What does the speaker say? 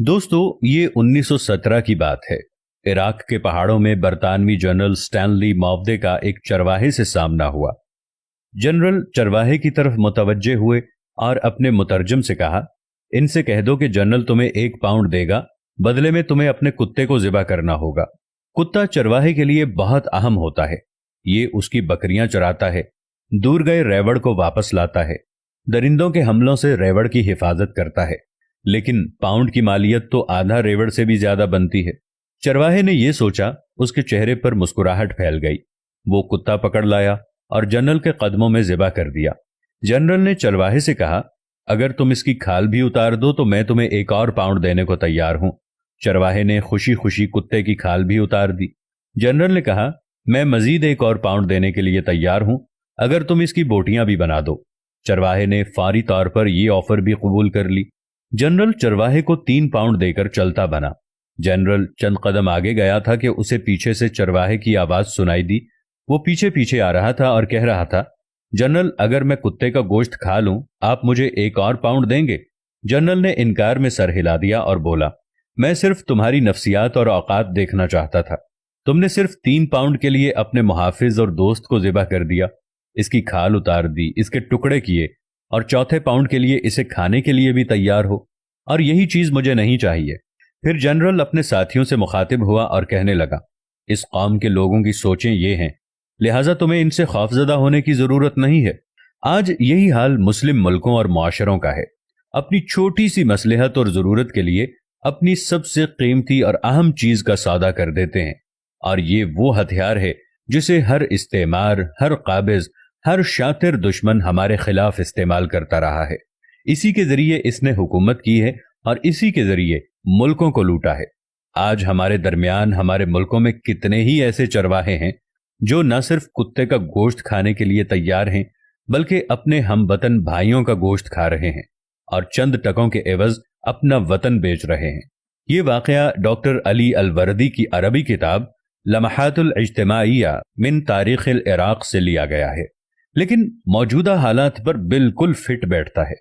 दोस्तों, ये 1917 की बात है। इराक के पहाड़ों में बरतानवी जनरल स्टैनली मॉवदे का एक चरवाहे से सामना हुआ। जनरल चरवाहे की तरफ मुतवज्जे हुए और अपने मुतरजम से कहा, इनसे कह दो कि जनरल तुम्हें 1 पाउंड देगा, बदले में तुम्हें अपने कुत्ते को ज़िबा करना होगा। कुत्ता चरवाहे के लिए बहुत अहम होता है। ये उसकी बकरियां चराता है, दूर गए रेवड़ को वापस लाता है, दरिंदों के हमलों से रेवड़ की हिफाजत करता है। लेकिन पाउंड की मालियत तो आधा रेवड़ से भी ज्यादा बनती है। चरवाहे ने यह सोचा, उसके चेहरे पर मुस्कुराहट फैल गई। वो कुत्ता पकड़ लाया और जनरल के कदमों में ज़िबा कर दिया। जनरल ने चरवाहे से कहा, अगर तुम इसकी खाल भी उतार दो तो मैं तुम्हें 1 और पाउंड देने को तैयार हूं। चरवाहे ने खुशी खुशी कुत्ते की खाल भी उतार दी। जनरल ने कहा, मैं मजीद 1 और पाउंड देने के लिए तैयार हूं, अगर तुम इसकी बोटियां भी बना दो। चरवाहे ने फारी तौर पर यह ऑफर भी कबूल कर ली। जनरल चरवाहे को 3 पाउंड देकर चलता बना। जनरल चंद कदम आगे गया था कि उसे पीछे से चरवाहे की आवाज सुनाई दी। वो पीछे पीछे आ रहा था और कह रहा था, जनरल, अगर मैं कुत्ते का गोश्त खा लूं, आप मुझे 1 और पाउंड देंगे? जनरल ने इनकार में सर हिला दिया और बोला, मैं सिर्फ तुम्हारी नफ्सियात और औकात देखना चाहता था। तुमने सिर्फ 3 पाउंड के लिए अपने मुहाफिज और दोस्त को ज़िबा कर दिया, इसकी खाल उतार दी, इसके टुकड़े किए, और चौथे पाउंड के लिए इसे खाने के लिए भी तैयार हो। और यही चीज मुझे नहीं चाहिए। फिर जनरल अपने साथियों से मुखातिब हुआ और कहने लगा, इस कौम के लोगों की सोचें ये हैं, लिहाजा तुम्हें इनसे खौफजदा होने की जरूरत नहीं है। आज यही हाल मुस्लिम मुल्कों और मुआशरों का है। अपनी छोटी सी मसलहत और जरूरत के लिए अपनी सबसे कीमती और अहम चीज का सौदा कर देते हैं। और ये वो हथियार है जिसे हर इस्तेमार, हर काबिज, हर शातिर दुश्मन हमारे खिलाफ इस्तेमाल करता रहा है। इसी के जरिए इसने हुकूमत की है और इसी के जरिए मुल्कों को लूटा है। आज हमारे दरमियान, हमारे मुल्कों में कितने ही ऐसे चरवाहे हैं जो न सिर्फ कुत्ते का गोश्त खाने के लिए तैयार हैं, बल्कि अपने हमवतन भाइयों का गोश्त खा रहे हैं और चंद टकों के एवज अपना वतन बेच रहे हैं। ये वाकया डॉक्टर अली अलवरदी की अरबी किताब लम्हातुल इज्तिमाइया मिन तारीख इराक से लिया गया है, लेकिन मौजूदा हालात पर बिल्कुल फिट बैठता है।